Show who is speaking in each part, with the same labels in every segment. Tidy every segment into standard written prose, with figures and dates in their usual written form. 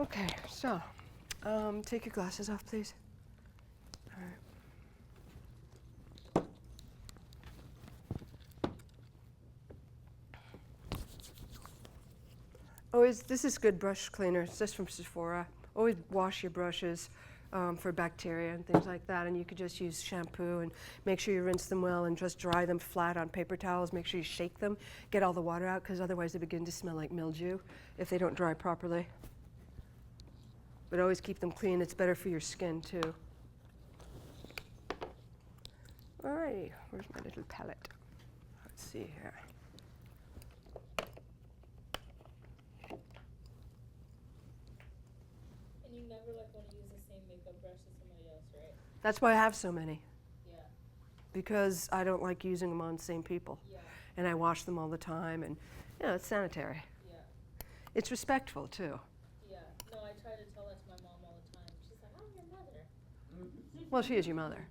Speaker 1: Okay, so take your glasses off, please. All right. Always, this is good brush cleaner. It's just from Sephora. Always wash your brushes for bacteria and things like that. And you could just use shampoo and make sure you rinse them well and just dry them flat on paper towels. Make sure you shake them, get all the water out, because otherwise they begin to smell like mildew if they don't dry properly. But always keep them clean. It's better for your skin too. Alrighty, where's my little palette? Let's see here.
Speaker 2: And you never want to use the same makeup brush as somebody else, right?
Speaker 1: That's why I have so many.
Speaker 2: Yeah.
Speaker 1: Because I don't like using them on the same people.
Speaker 2: Yeah.
Speaker 1: And I wash them all the time, and it's sanitary.
Speaker 2: Yeah.
Speaker 1: It's respectful too.
Speaker 2: Yeah. No, I try to tell that to my mom all the time. She's like, I'm your mother.
Speaker 1: Well, she is your mother.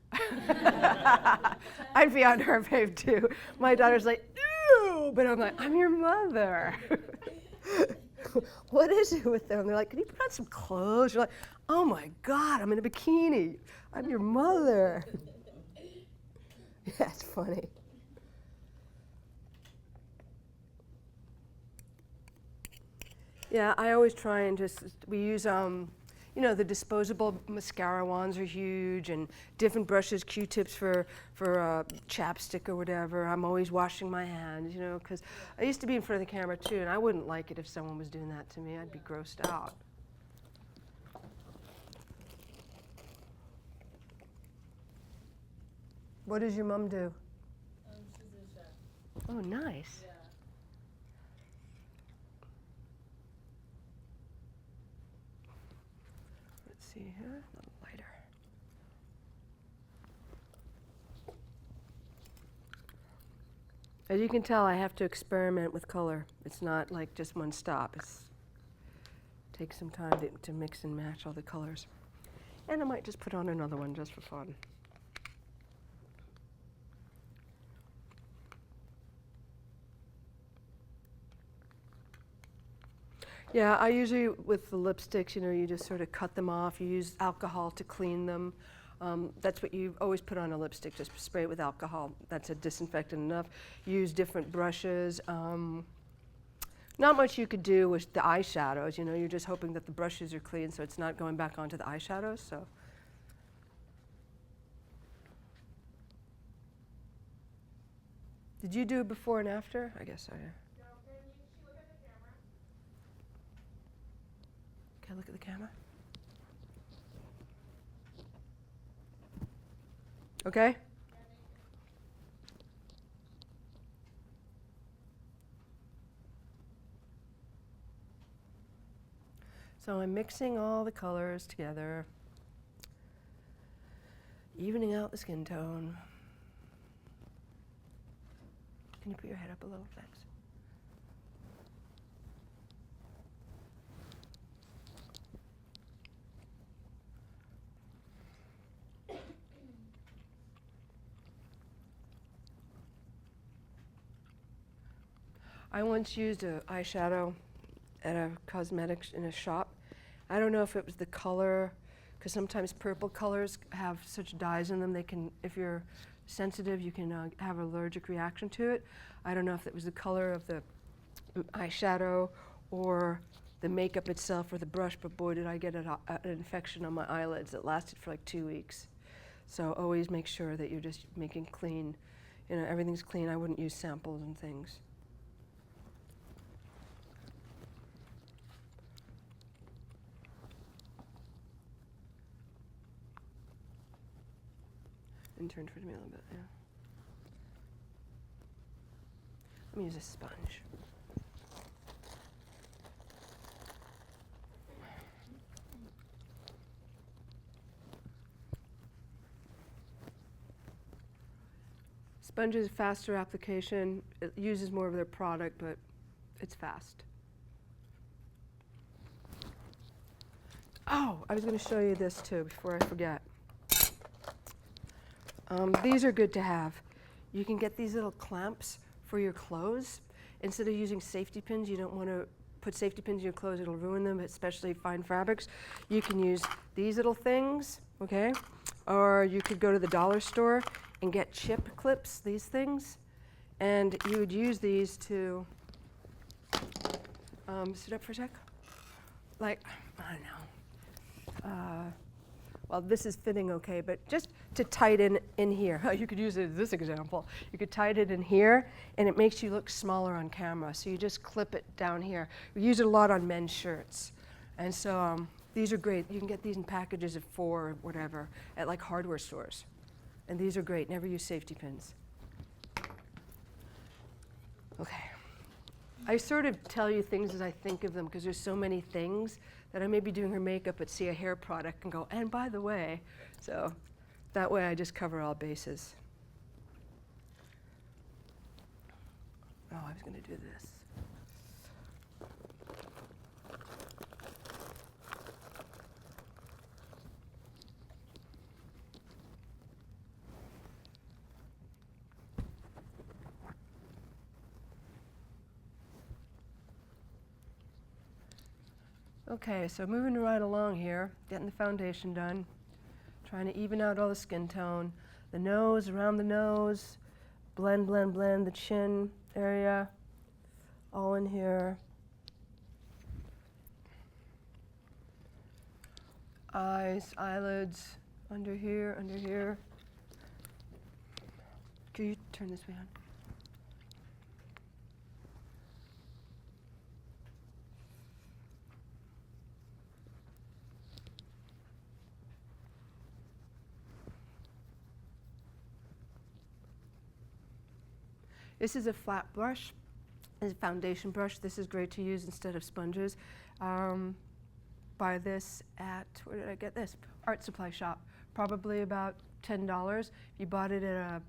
Speaker 1: I'd be on her page too. My daughter's like, ew, but I'm like, I'm your mother. What is it with them? They're like, can you put on some clothes? You're like, oh my God, I'm in a bikini. I'm your mother. Yeah, it's funny. Yeah, I always try and we use, the disposable mascara wands are huge, and different brushes, Q-tips for chapstick or whatever. I'm always washing my hands, because I used to be in front of the camera too, and I wouldn't like it if someone was doing that to me. I'd be grossed out. What does your mom do?
Speaker 2: She's a chef.
Speaker 1: Oh, nice.
Speaker 2: Yeah.
Speaker 1: Let's see here, a little lighter. As you can tell, I have to experiment with color. It's not like just one stop. It takes some time to mix and match all the colors. And I might just put on another one just for fun. Yeah, I usually, with the lipsticks, you just sort of cut them off. You use alcohol to clean them. That's what you always put on a lipstick, just spray it with alcohol. That's a disinfectant enough. Use different brushes. Not much you could do with the eyeshadows. You're just hoping that the brushes are clean so it's not going back onto the eyeshadows. So. Did you do it before and after? I guess so, yeah.
Speaker 2: No, can she look at the camera?
Speaker 1: Can I look at the camera? Okay? So I'm mixing all the colors together, evening out the skin tone. Can you put your head up a little, thanks? I once used an eyeshadow at a cosmetics in a shop. I don't know if it was the color, because sometimes purple colors have such dyes in them. They can, if you're sensitive, you can have an allergic reaction to it. I don't know if it was the color of the eyeshadow or the makeup itself or the brush, but boy, did I get an infection on my eyelids that lasted for like 2 weeks. So always make sure that you're just making clean, everything's clean. I wouldn't use samples and things. And turn towards me a little bit, yeah. Let me use a sponge. Sponge is faster application. It uses more of their product, but it's fast. Oh, I was going to show you this too before I forget. These are good to have. You can get these little clamps for your clothes. Instead of using safety pins, you don't want to put safety pins in your clothes, it'll ruin them, especially fine fabrics. You can use these little things, okay? Or you could go to the dollar store and get chip clips, these things, and you would use these to, sit up for a sec, like, I don't know, well, this is fitting okay, but just to tighten in here. You could use it as this example. You could tighten it in here, and it makes you look smaller on camera. So you just clip it down here. We use it a lot on men's shirts. And so these are great. You can get these in packages of 4 or whatever at like hardware stores. And these are great. Never use safety pins. Okay. I sort of tell you things as I think of them because there's so many things that I may be doing her makeup but see a hair product and go, and by the way. So that way I just cover all bases. Oh, I was going to do this. Okay, so moving right along here, getting the foundation done, trying to even out all the skin tone, the nose, around the nose, blend, blend, blend the chin area, all in here. Eyes, eyelids, under here, under here. Can you turn this way on? This is a flat brush. It's a foundation brush. This is great to use instead of sponges. Buy this at, where did I get this? Art supply shop. Probably about $10. If you bought it at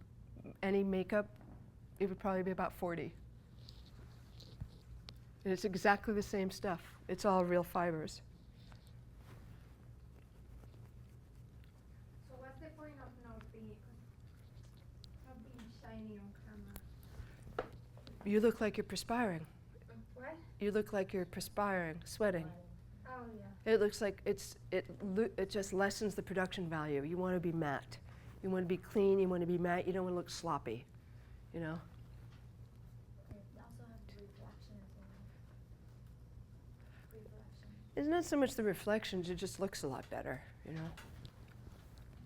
Speaker 1: any makeup, it would probably be about 40. And it's exactly the same stuff. It's all real fibers.
Speaker 3: So what's the point of not being shiny on camera?
Speaker 1: You look like you're perspiring.
Speaker 3: What?
Speaker 1: You look like you're perspiring, sweating.
Speaker 3: Oh yeah.
Speaker 1: It looks like it just lessens the production value. You want to be matte. You want to be clean, you want to be matte, you don't want to look sloppy, you know?
Speaker 2: You also have reflection as well. Reflection.
Speaker 1: It's not so much the reflections, it just looks a lot better, you know?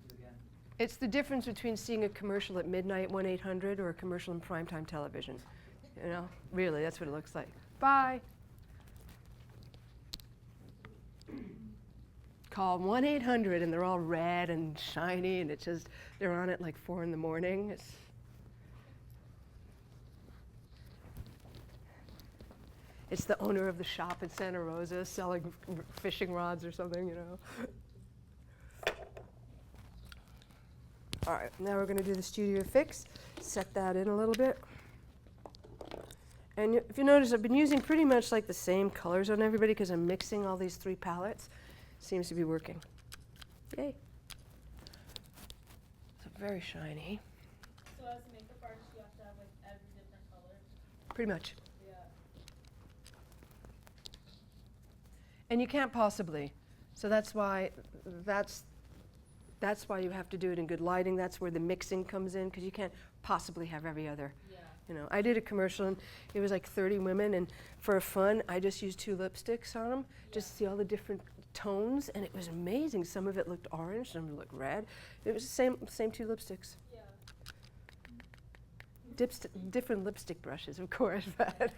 Speaker 4: Do it again.
Speaker 1: It's the difference between seeing a commercial at midnight, 1-800, or a commercial in primetime television. You know, really, that's what it looks like. Bye. Call 1-800 and they're all red and shiny and it's just, they're on at like 4 in the morning. It's the owner of the shop in Santa Rosa selling fishing rods or something, you know. All right, now we're going to do the Studio Fix. Set that in a little bit. And if you notice, I've been using pretty much like the same colors on everybody because I'm mixing all these 3 palettes. Seems to be working. Yay. So very shiny.
Speaker 2: So as a makeup artist, you have to have like every different color.
Speaker 1: Pretty much.
Speaker 2: Yeah.
Speaker 1: And you can't possibly. So that's why you have to do it in good lighting. That's where the mixing comes in because you can't possibly have every other.
Speaker 2: Yeah.
Speaker 1: You know, I did a commercial and it was like 30 women, and for fun, I just used 2 lipsticks on them just to see all the different tones, and it was amazing. Some of it looked orange, some of it looked red. It was the same 2 lipsticks.
Speaker 2: Yeah.
Speaker 1: Different lipstick brushes, of course, but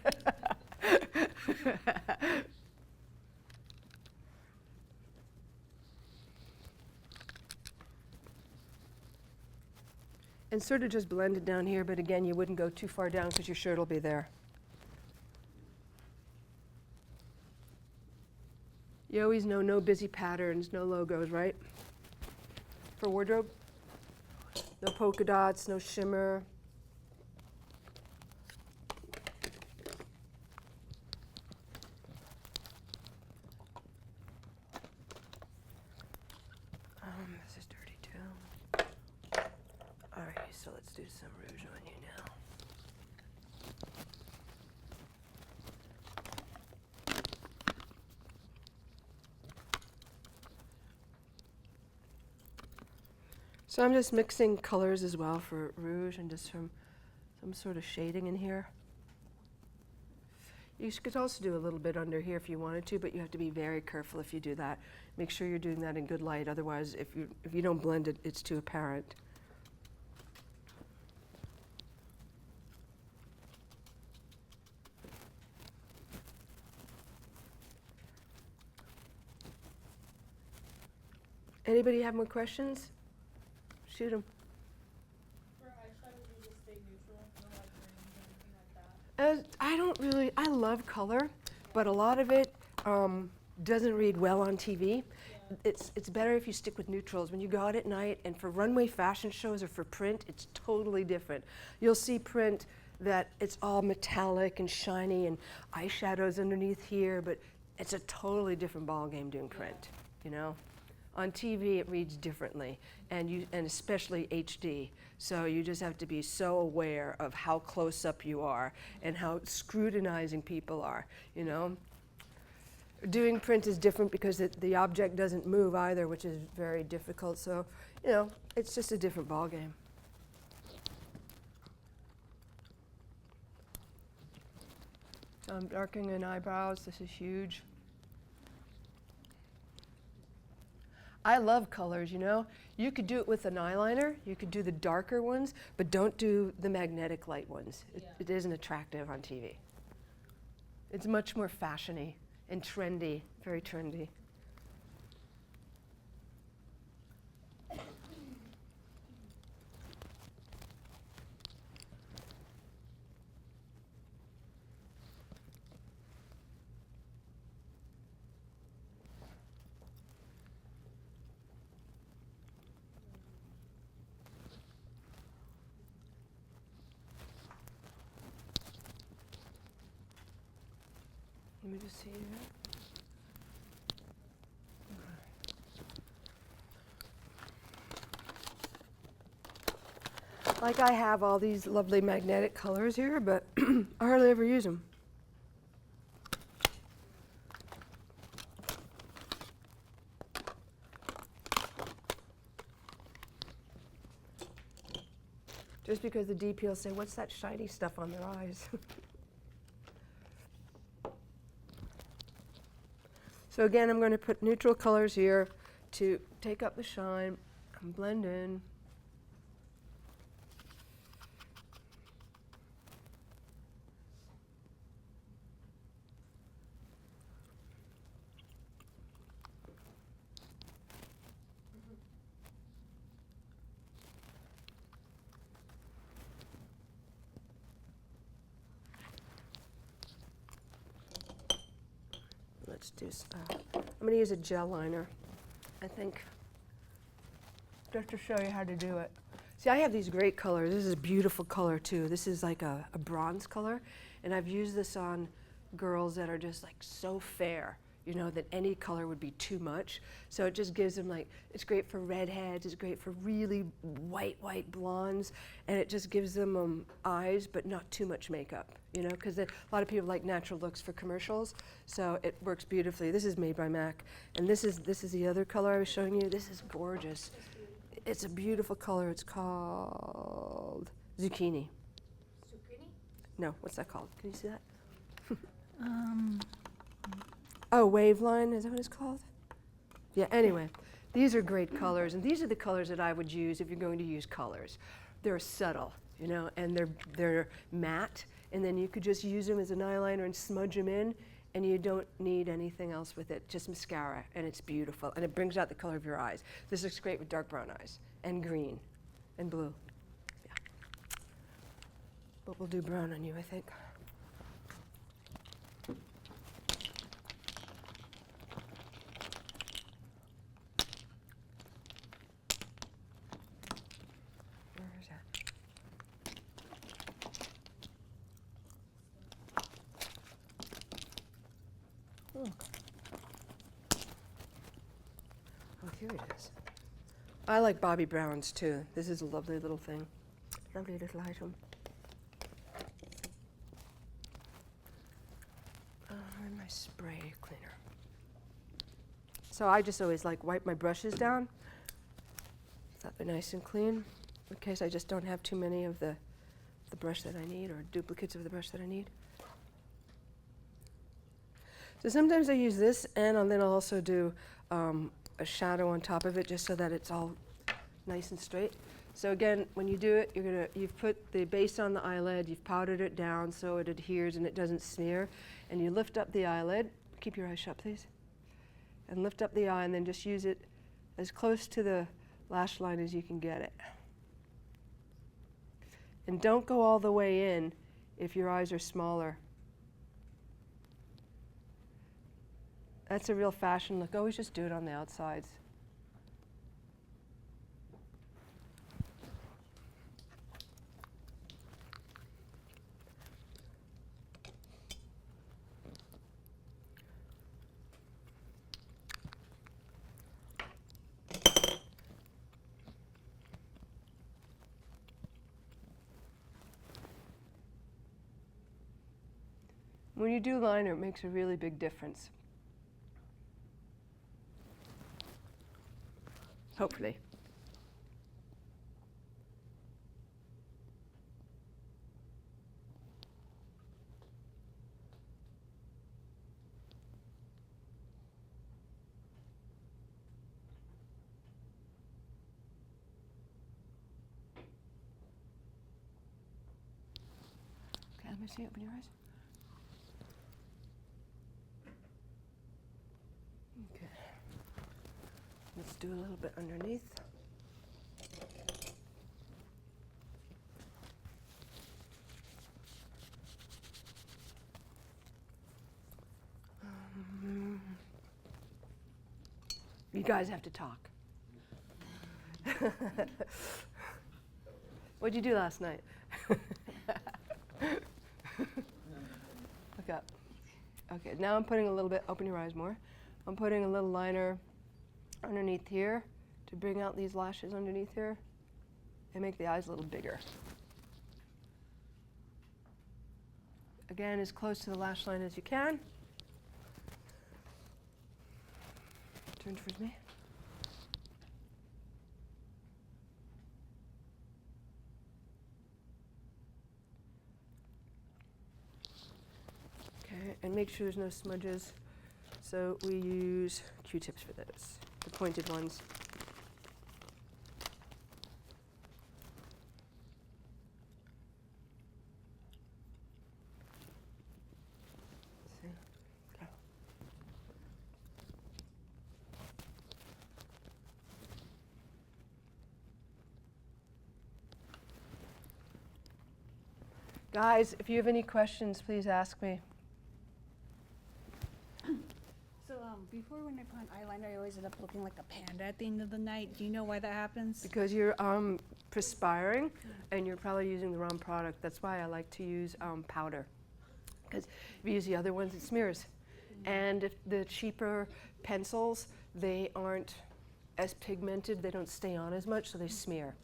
Speaker 1: and sort of just blend it down here, but again, you wouldn't go too far down because your shirt will be there. You always know no busy patterns, no logos, right? For wardrobe? No polka dots, no shimmer. This is dirty too. All right, so let's do some rouge on you now. So I'm just mixing colors as well for rouge and just some sort of shading in here. You could also do a little bit under here if you wanted to, but you have to be very careful if you do that. Make sure you're doing that in good light, otherwise if you don't blend it, it's too apparent. Anybody have more questions? Shoot them.
Speaker 2: For eyeshadow, do you just stay neutral? No like greens or anything like that?
Speaker 1: I don't really, I love color, but a lot of it doesn't read well on TV.
Speaker 2: Yeah.
Speaker 1: It's better if you stick with neutrals. When you go out at night and for runway fashion shows or for print, it's totally different. You'll see print that it's all metallic and shiny and eyeshadows underneath here, but it's a totally different ball game doing print, you know? On TV, it reads differently, and especially HD. So you just have to be so aware of how close up you are and how scrutinizing people are, you know? Doing print is different because the object doesn't move either, which is very difficult. So, you know, it's just a different ball game. So I'm darkening in eyebrows. This is huge. I love colors, you know. You could do it with an eyeliner. You could do the darker ones, but don't do the magnetic light ones.
Speaker 2: Yeah.
Speaker 1: It isn't attractive on TV. It's much more fashiony and trendy, very trendy. Let me just see here. Like I have all these lovely magnetic colors here, but I hardly ever use them. Just because the DP will say, what's that shiny stuff on their eyes? So again, I'm going to put neutral colors here to take up the shine and blend in. Let's do, I'm going to use a gel liner, I think, just to show you how to do it. See, I have these great colors. This is a beautiful color, too. This is like a bronze color, and I've used this on girls that are just like so fair, you know, that any color would be too much. So it just gives them like, it's great for redheads, it's great for really white blondes, and it just gives them eyes, but not too much makeup, you know, because a lot of people like natural looks for commercials, so it works beautifully. This is made by MAC, and this is the other color I was showing you. This is gorgeous. It's a beautiful color. It's called Zucchini.
Speaker 3: Zucchini?
Speaker 1: No, what's that called? Can you see that? Oh, Waveline, is that what it's called? Yeah, anyway, these are great colors, and these are the colors that I would use if you're going to use colors. They're subtle, you know, and they're matte, and then you could just use them as an eyeliner and smudge them in, and you don't need anything else with it, just mascara, and it's beautiful, and it brings out the color of your eyes. This looks great with dark brown eyes, and green, and blue. Yeah. But we'll do brown on you, I think. Where is that? Oh, here it is. I like Bobbi Brown's too. This is a lovely little thing. Lovely little item. And my spray cleaner. So I just always like wipe my brushes down that they're nice and clean, in case I just don't have too many of the brush that I need or duplicates of the brush that I need. So sometimes I use this, and then I'll also do a shadow on top of it just so that it's all nice and straight. So again, when you do it, you've put the base on the eyelid, you've powdered it down so it adheres and it doesn't smear, and you lift up the eyelid. Keep your eyes shut, please. And lift up the eye, and then just use it as close to the lash line as you can get it. And don't go all the way in if your eyes are smaller. That's a real fashion look. Always just do it on the outsides. When you do liner, it makes a really big difference. Hopefully. Okay, let me see. Open your eyes. Okay. Let's do a little bit underneath. You guys have to talk. What'd you do last night? Look up. Okay, now I'm putting a little bit, open your eyes more. I'm putting a little liner underneath here to bring out these lashes underneath here and make the eyes a little bigger. Again, as close to the lash line as you can. Turn towards me. Okay, and make sure there's no smudges. So we use Q-tips for this, the pointed ones. See? Okay. Guys, if you have any questions, please ask me.
Speaker 5: So before when I put on eyeliner, I always end up looking like a panda at the end of the night. Do you know why that happens?
Speaker 1: Because you're perspiring and you're probably using the wrong product. That's why I like to use powder. Because if you use the other ones, it smears. And if the cheaper pencils, they aren't as pigmented, they don't stay on as much, so they smear.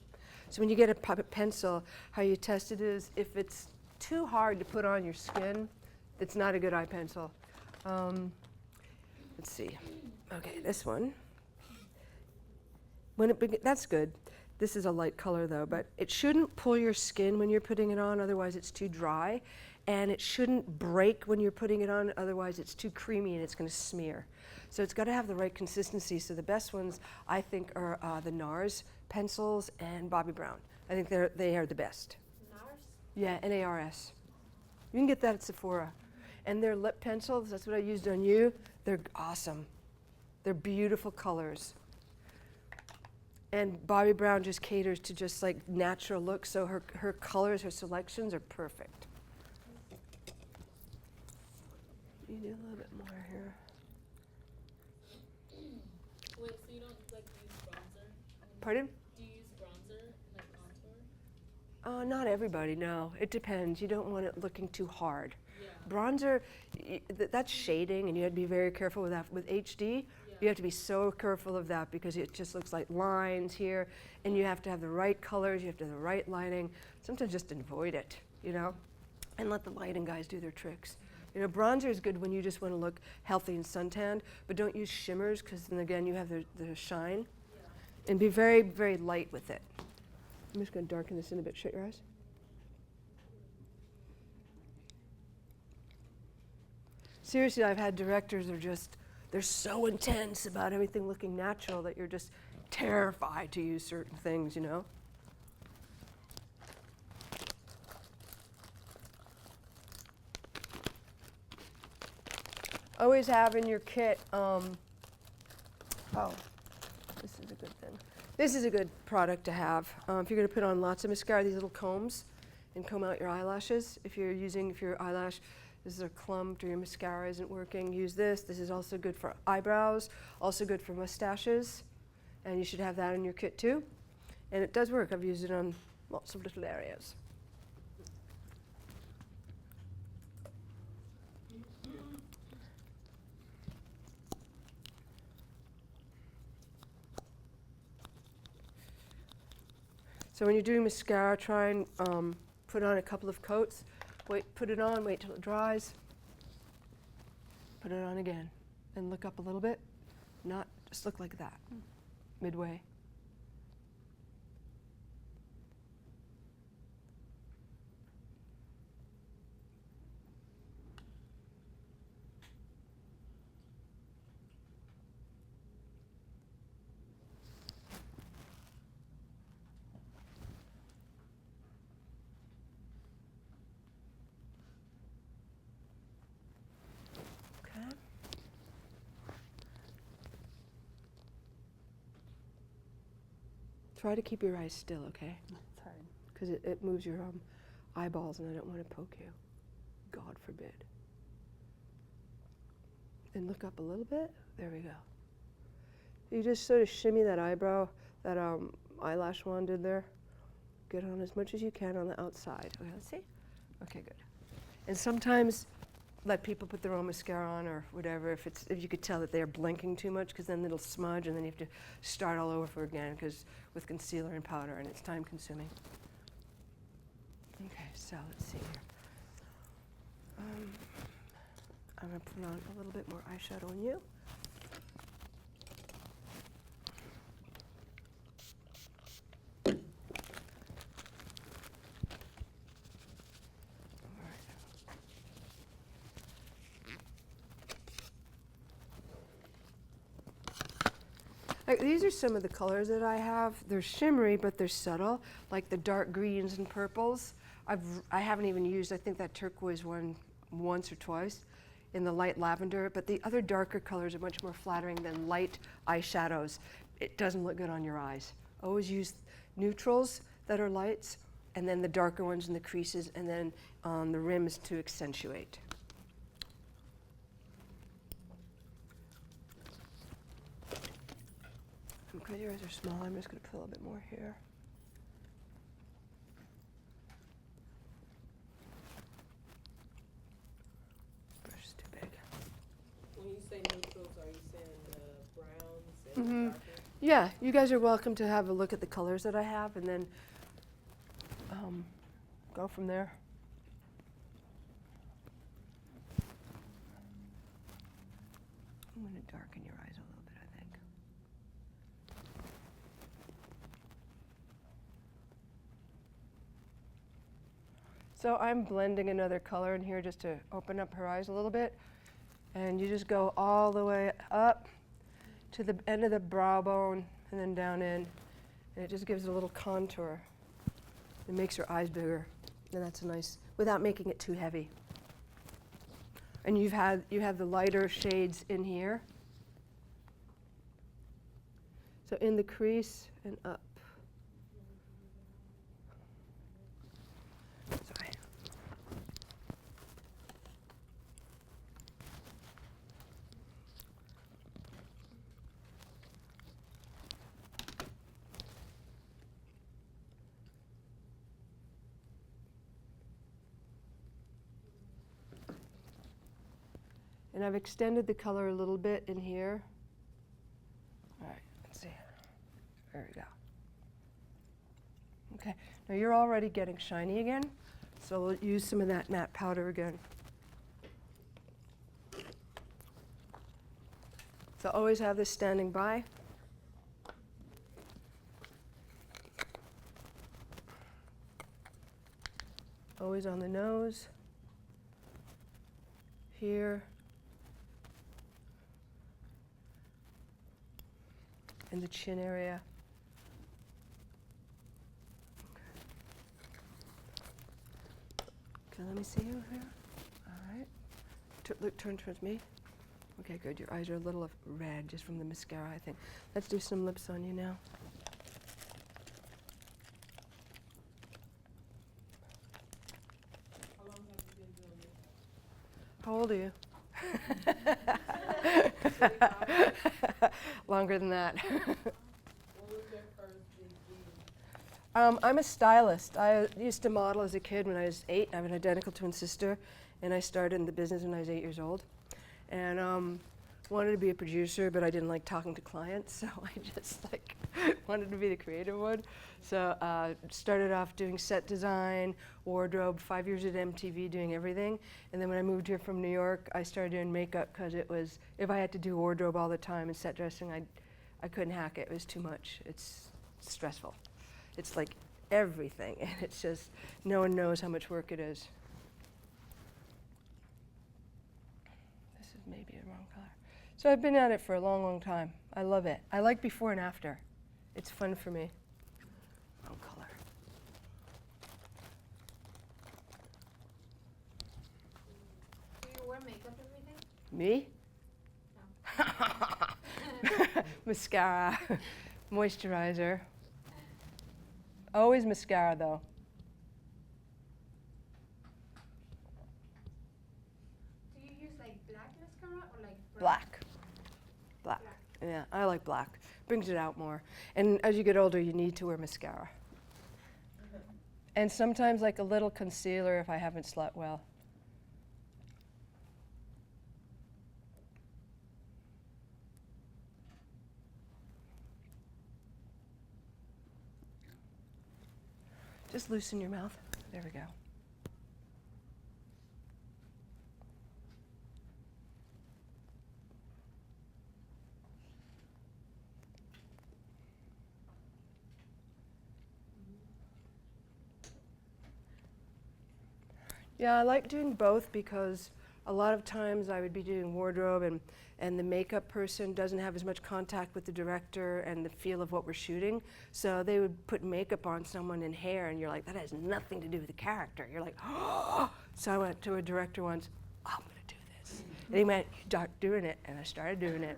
Speaker 1: So when you get a pencil, how you test it is if it's too hard to put on your skin, it's not a good eye pencil. Let's see. Okay, this one. That's good. This is a light color though, but it shouldn't pull your skin when you're putting it on, otherwise it's too dry. And it shouldn't break when you're putting it on, otherwise it's too creamy and it's going to smear. So it's got to have the right consistency. So the best ones, I think, are the NARS pencils and Bobbi Brown. I think they are the best.
Speaker 2: NARS?
Speaker 1: Yeah, NARS. You can get that at Sephora. And their lip pencils, that's what I used on you. They're awesome. They're beautiful colors. And Bobbi Brown just caters to just like natural looks, so her colors, her selections are perfect. You do a little bit more here.
Speaker 2: Wait, so you don't like use bronzer?
Speaker 1: Pardon?
Speaker 2: Do you use bronzer in like contour?
Speaker 1: Not everybody, no. It depends. You don't want it looking too hard.
Speaker 2: Yeah.
Speaker 1: Bronzer, that's shading, and you have to be very careful with that. With HD, you have to be so careful of that because it just looks like lines here, and you have to have the right colors, you have to have the right lighting. Sometimes just avoid it, you know, and let the lighting guys do their tricks. You know, bronzer is good when you just want to look healthy and suntanned, but don't use shimmers because then again you have the shine. And be very, very light with it. I'm just going to darken this in a bit. Shut your eyes. Seriously, I've had directors that are just, they're so intense about everything looking natural that you're just terrified to use certain things, you know? Always have in your kit, oh, this is a good thing. This is a good product to have. If you're going to put on lots of mascara, these little combs, and comb out your eyelashes. If your eyelash is clumped or your mascara isn't working, use this. This is also good for eyebrows, also good for mustaches, and you should have that in your kit too. And it does work. I've used it on lots of little areas. So when you're doing mascara, try and put on a couple of coats. Put it on, wait till it dries. Put it on again. And look up a little bit. Not just look like that, midway. Okay. Try to keep your eyes still, okay?
Speaker 5: It's hard.
Speaker 1: Because it moves your eyeballs and I don't want to poke you. God forbid. And look up a little bit. There we go. You just sort of shimmy that eyebrow, that eyelash wand did there. Get on as much as you can on the outside. Okay, let's see. Okay, good. And sometimes let people put their own mascara on or whatever if you could tell that they're blinking too much, because then it'll smudge and then you have to start all over again because with concealer and powder, and it's time consuming. Okay, so let's see here. I'm going to put on a little bit more eyeshadow on you. These are some of the colors that I have. They're shimmery, but they're subtle, like the dark greens and purples. I haven't even used, I think, that turquoise one once or twice in the light lavender, but the other darker colors are much more flattering than light eyeshadows. It doesn't look good on your eyes. Always use neutrals that are lights, and then the darker ones in the creases, and then on the rims to accentuate. Because your eyes are small, I'm just going to put a little bit more here. Brush is too big.
Speaker 6: When you say neutrals, are you saying browns and darker?
Speaker 1: Yeah, you guys are welcome to have a look at the colors that I have and then go from there. I'm going to darken your eyes a little bit, I think. So I'm blending another color in here just to open up her eyes a little bit. And you just go all the way up to the end of the brow bone and then down in. And it just gives it a little contour. It makes her eyes bigger. And that's nice, without making it too heavy. And you have the lighter shades in here. So in the crease and up. Sorry. And I've extended the color a little bit in here. All right, let's see. There we go. Okay, now you're already getting shiny again, so we'll use some of that matte powder again. So always have this standing by. Always on the nose. Here. In the chin area. Okay, let me see you here. All right. Look, turn towards me. Okay, good. Your eyes are a little red just from the mascara, I think. Let's do some lips on you now.
Speaker 6: How long have you been doing makeup?
Speaker 1: How old are you? Longer than that.
Speaker 6: What was your first big gig?
Speaker 1: I'm a stylist. I used to model as a kid when I was 8. I have an identical twin sister, and I started in the business when I was 8 years old. And wanted to be a producer, but I didn't like talking to clients, so I just wanted to be the creative one. So started off doing set design, wardrobe, 5 years at MTV doing everything. And then when I moved here from New York, I started doing makeup because it was, if I had to do wardrobe all the time and set dressing, I couldn't hack it. It was too much. It's stressful. It's like everything, and it's just, no one knows how much work it is. This is maybe a wrong color. So I've been at it for a long, long time. I love it. I like before and after. It's fun for me. Wrong color.
Speaker 3: Do you wear makeup every day?
Speaker 1: Me? Mascara, moisturizer. Always mascara, though.
Speaker 3: Do you use like black mascara or like brown?
Speaker 1: Black. Black. Yeah, I like black. Brings it out more. And as you get older, you need to wear mascara. And sometimes like a little concealer if I haven't slept well. Just loosen your mouth. There we go. Yeah, I like doing both because a lot of times I would be doing wardrobe and the makeup person doesn't have as much contact with the director and the feel of what we're shooting. So they would put makeup on someone and hair and you're like, that has nothing to do with the character. You're like, oh. So I went to a director once, I'm gonna do this. And he went, you start doing it, and I started doing it.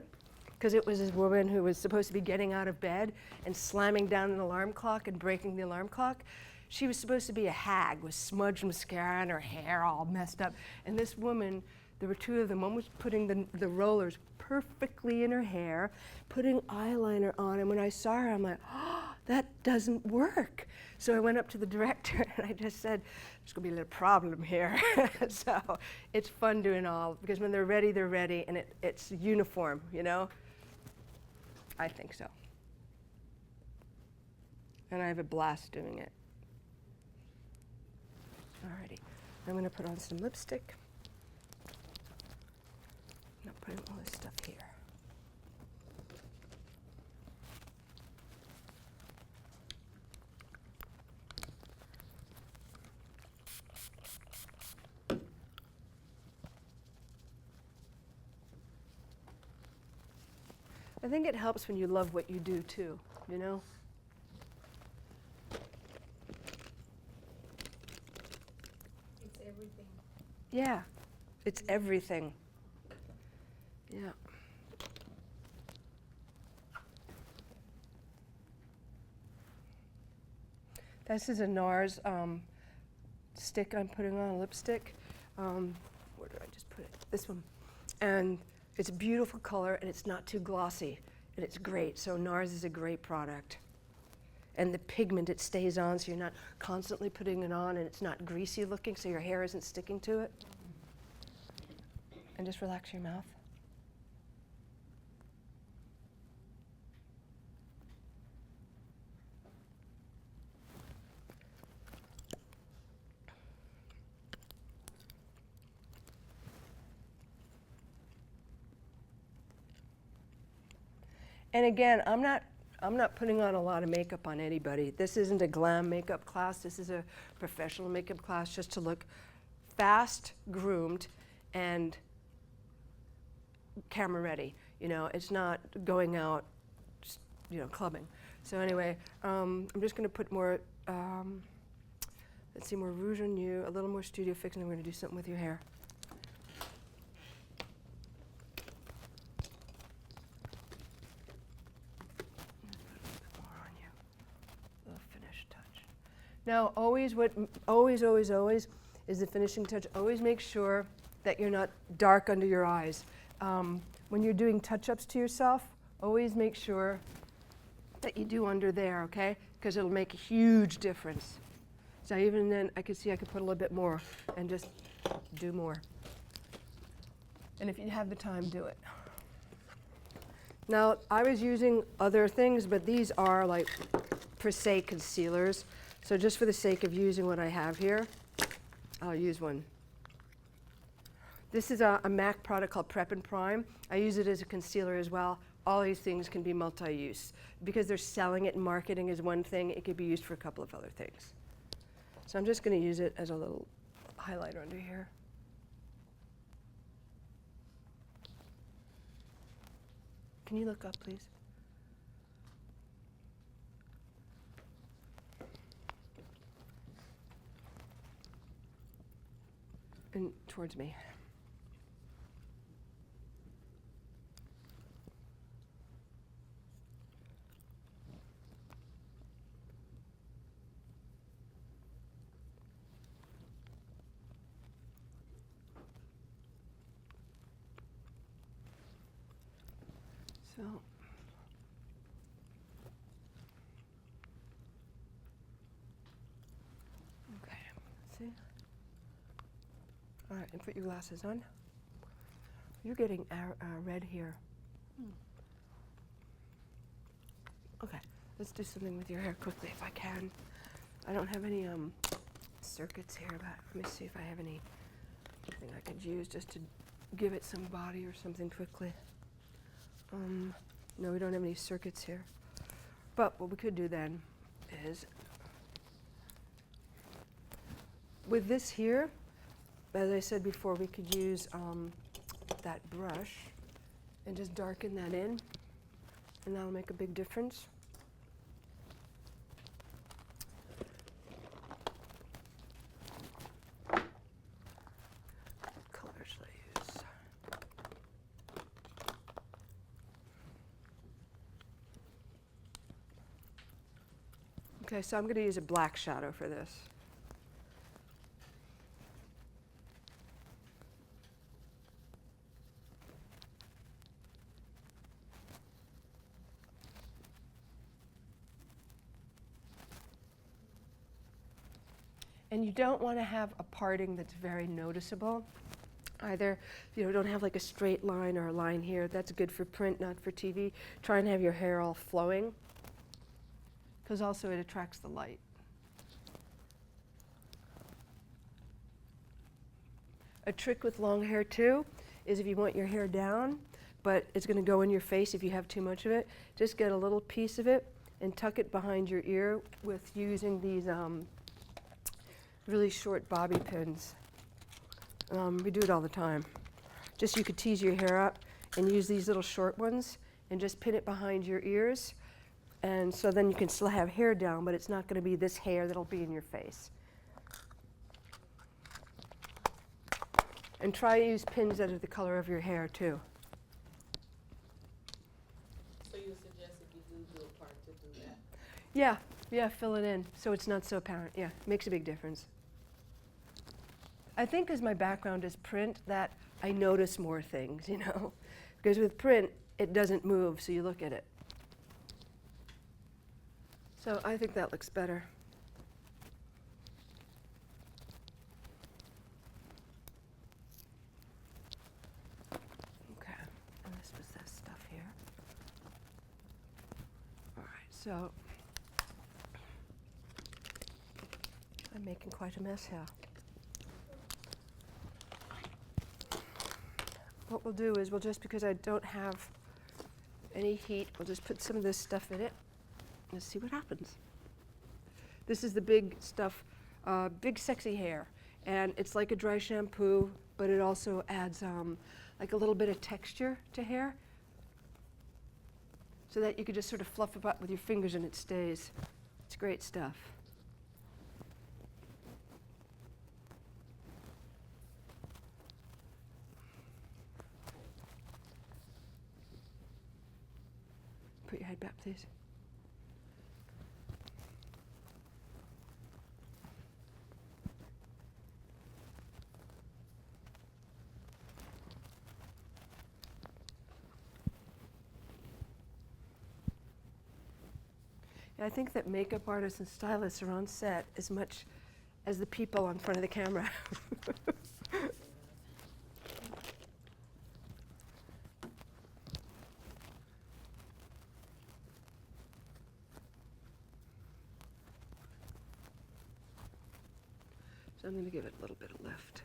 Speaker 1: Because it was this woman who was supposed to be getting out of bed and slamming down an alarm clock and breaking the alarm clock. She was supposed to be a hag with smudged mascara and her hair all messed up. And this woman, there were two of them. One was putting the rollers perfectly in her hair, putting eyeliner on. And when I saw her, I'm like, oh, that doesn't work. So I went up to the director and I just said, there's gonna be a little problem here. So it's fun doing all, because when they're ready, and it's uniform, you know? I think so. And I have a blast doing it. Alrighty, I'm gonna put on some lipstick. I'm putting all this stuff here. I think it helps when you love what you do too, you know?
Speaker 3: It's everything.
Speaker 1: Yeah, it's everything. Yeah. This is a NARS stick I'm putting on, a lipstick. Where did I just put it? This one. And it's a beautiful color and it's not too glossy and it's great. So NARS is a great product. And the pigment, it stays on so you're not constantly putting it on and it's not greasy looking so your hair isn't sticking to it. And just relax your mouth. And again, I'm not I'm not putting on a lot of makeup on anybody. This isn't a glam makeup class. This is a professional makeup class just to look fast, groomed, and camera ready. You know, it's not going out, just, you know, clubbing. So anyway, I'm just going to put more, let's see, more rouge on you, a little more Studio Fix, and I'm going to do something with your hair. More on you. A little finish touch. Now, always, always is the finishing touch. Always make sure that you're not dark under your eyes. When you're doing touch-ups to yourself, always make sure that you do under there, okay? Because it'll make a huge difference. So even then, I could see I could put a little bit more and just do more. And if you have the time, do it. Now, I was using other things, but these are like per se concealers. So just for the sake of using what I have here, I'll use one. This is a MAC product called Prep and Prime. I use it as a concealer as well. All these things can be multi-use. Because they're selling it and marketing is one thing, it could be used for a couple of other things. So I'm just going to use it as a little highlighter under here. Can you look up, please? And towards me. So, okay, see? All right, and put your glasses on. You're getting red here. Okay, let's do something with your hair quickly if I can. I don't have any circuits here, but let me see if I have anything I could use just to give it some body or something quickly. No, we don't have any circuits here. But what we could do then is, with this here, as I said before, we could use that brush and just darken that in, and that'll make a big difference. What color should I use? Okay, so I'm going to use a black shadow for this. And you don't want to have a parting that's very noticeable. Either, you know, don't have like a straight line or a line here. That's good for print, not for TV. Try and have your hair all flowing, because also it attracts the light. A trick with long hair too is if you want your hair down, but it's going to go in your face if you have too much of it, just get a little piece of it and tuck it behind your ear with using these really short bobby pins. We do it all the time. Just you could tease your hair up and use these little short ones and just pin it behind your ears. And so then you can still have hair down, but it's not going to be this hair that'll be in your face. And try to use pins that are the color of your hair too.
Speaker 6: So you suggest if you do a part to do that?
Speaker 1: Yeah, fill it in so it's not so apparent. Yeah, makes a big difference. I think as my background is print that I notice more things, you know. Because with print, it doesn't move, so you look at it. So I think that looks better. Okay, and this was this stuff here. All right, so I'm making quite a mess here. What we'll do is we'll just, because I don't have any heat, we'll just put some of this stuff in it. Let's see what happens. This is the big stuff, big sexy hair. And it's like a dry shampoo, but it also adds like a little bit of texture to hair so that you could just sort of fluff it up with your fingers and it stays. It's great stuff. Put your head back, please. Yeah, I think that makeup artists and stylists are on set as much as the people in front of the camera. So I'm going to give it a little bit of lift.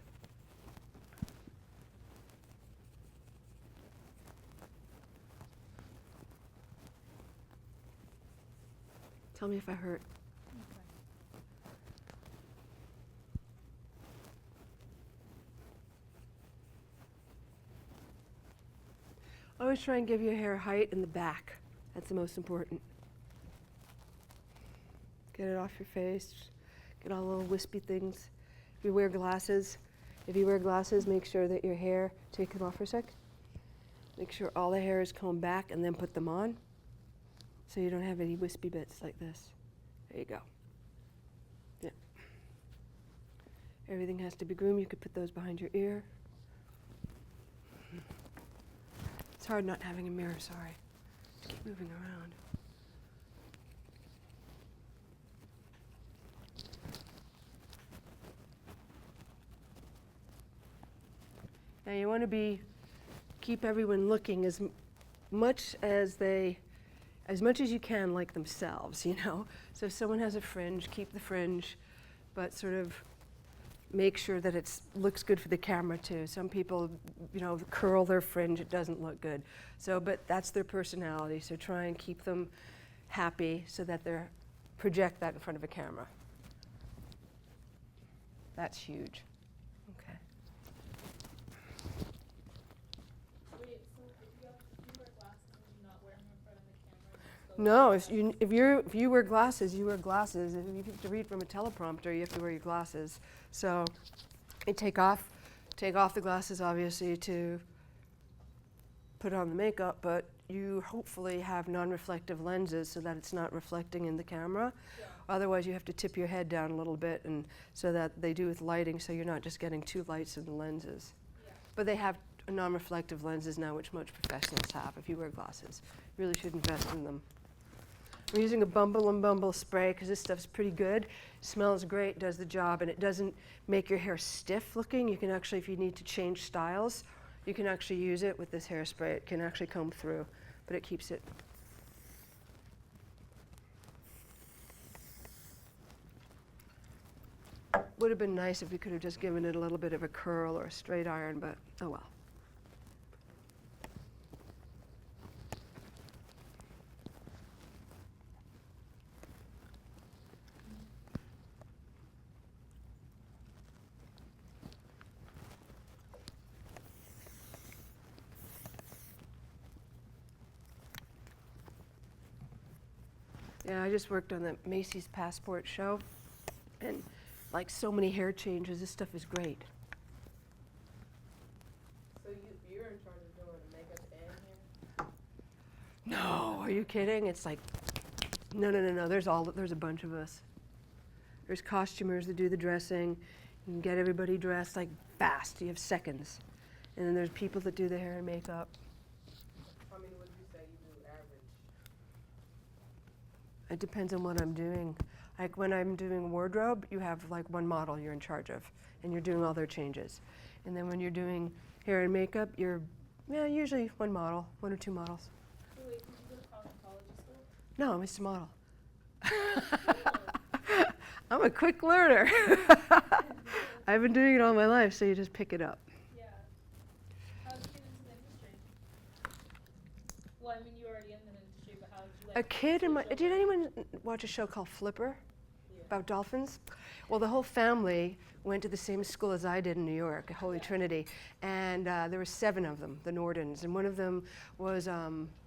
Speaker 1: Tell me if I hurt. Always try and give your hair height in the back. That's the most important. Get it off your face. Get all the little wispy things. If you wear glasses, make sure that your hair, take them off for a sec. Make sure all the hair is combed back and then put them on so you don't have any wispy bits like this. There you go. Yeah. Everything has to be groomed. You could put those behind your ear. It's hard not having a mirror, sorry. Just keep moving around. Now you want to keep everyone looking as much as you can like themselves, you know? So if someone has a fringe, keep the fringe, but sort of make sure that it looks good for the camera too. Some people, you know, curl their fringe, it doesn't look good. So, but that's their personality, so try and keep them happy so that they project that in front of a camera. That's huge. Okay.
Speaker 2: Wait, so if you wear glasses and you're not wearing them in front of the camera, you still
Speaker 1: No, if you wear glasses, you wear glasses. If you have to read from a teleprompter, you have to wear your glasses. So, you take off the glasses, obviously, to put on the makeup, but you hopefully have non-reflective lenses so that it's not reflecting in the camera.
Speaker 2: Yeah.
Speaker 1: Otherwise, you have to tip your head down a little bit, and so that they do with lighting, so you're not just getting two lights in the lenses.
Speaker 2: Yeah.
Speaker 1: But they have non-reflective lenses now, which most professionals have. If you wear glasses, you really should invest in them. I'm using a Bumble and Bumble spray because this stuff's pretty good. Smells great, does the job, and it doesn't make your hair stiff looking. You can actually, if you need to change styles, you can actually use it with this hairspray. It can actually comb through, but it keeps it. Would have been nice if we could have just given it a little bit of a curl or a straight iron, but oh well. Yeah, I just worked on the Macy's Passport show, and like so many hair changes, this stuff is great.
Speaker 6: So you're in charge of doing the makeup and hair?
Speaker 1: No, are you kidding? It's like, no. There's a bunch of us. There's costumers that do the dressing. You can get everybody dressed like fast. You have seconds. And then there's people that do the hair and makeup.
Speaker 6: How many would you say you do average?
Speaker 1: It depends on what I'm doing. Like when I'm doing wardrobe, you have like one model you're in charge of, and you're doing all their changes. And then when you're doing hair and makeup, you're usually one model, one or two models.
Speaker 2: So wait, did you go to cosmetology school?
Speaker 1: No, I'm just a model. I'm a quick learner. I've been doing it all my life, so you just pick it up.
Speaker 2: Yeah. How did you get into the industry? Well, I mean, you were already in the industry, but how did
Speaker 1: A kid in my, did anyone watch a show called Flipper about dolphins? Well, the whole family went to the same school as I did in New York, Holy Trinity, and there were 7 of them, the Nordens, and one of them was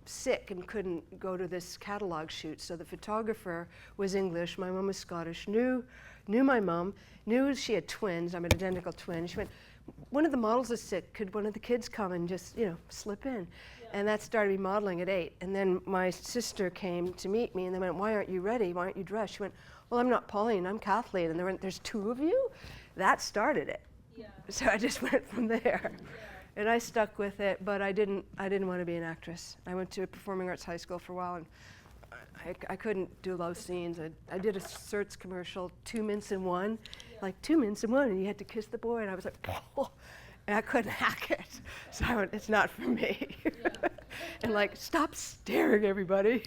Speaker 1: sick and couldn't go to this catalog shoot. So the photographer was English, my mom was Scottish, knew my mom, knew she had twins, I'm an identical twin. She went, one of the models is sick, could one of the kids come and just, slip in? And that started me modeling at 8. And then my sister came to meet me and they went, why aren't you ready? Why aren't you dressed? She went, well, I'm not Pauline, I'm Kathleen. And there's 2 of you? That started it.
Speaker 2: Yeah.
Speaker 1: So I just went from there.
Speaker 2: Yeah.
Speaker 1: And I stuck with it, but I didn't want to be an actress. I went to performing arts high school for a while and I couldn't do those scenes. I did a Certs commercial, 2 minutes in one, like 2 minutes in one, and you had to kiss the boy, and I was like, oh, and I couldn't hack it. So I went, it's not for me. And like, stop staring, everybody.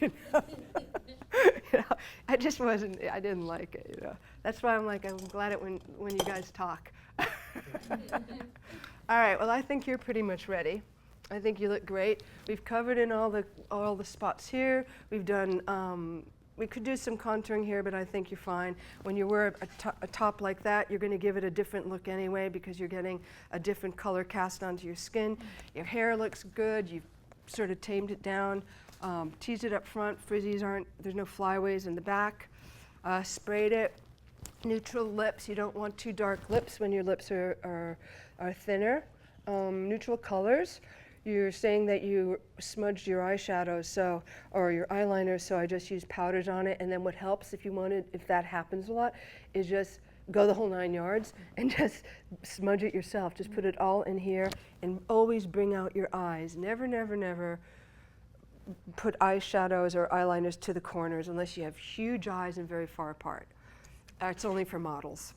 Speaker 1: I just wasn't, I didn't like it, That's why I'm like, I'm glad when you guys talk. All right, well, I think you're pretty much ready. I think you look great. We've covered in all the spots here. We've done, we could do some contouring here, but I think you're fine. When you wear a top like that, you're going to give it a different look anyway because you're getting a different color cast onto your skin. Your hair looks good. You've sort of tamed it down, teased it up front. Frizzies aren't, there's no flyaways in the back. Sprayed it. Neutral lips. You don't want too dark lips when your lips are thinner. Neutral colors. You're saying that you smudged your eyeshadow, or your eyeliner, so I just used powders on it. And then what helps, if that happens a lot, is just go the whole 9 yards and just smudge it yourself. Just put it all in here and always bring out your eyes. Never, never, never put eyeshadows or eyeliners to the corners unless you have huge eyes and very far apart. It's only for models.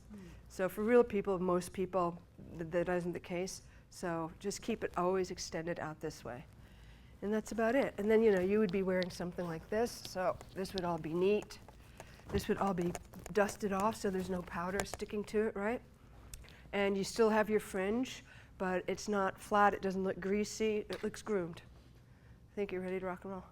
Speaker 1: So for real people, most people, that isn't the case. So just keep it always extended out this way. And that's about it. And then, you would be wearing something like this. So this would all be neat. This would all be dusted off so there's no powder sticking to it, right? And you still have your fringe, but it's not flat. It doesn't look greasy. It looks groomed. I think you're ready to rock and roll.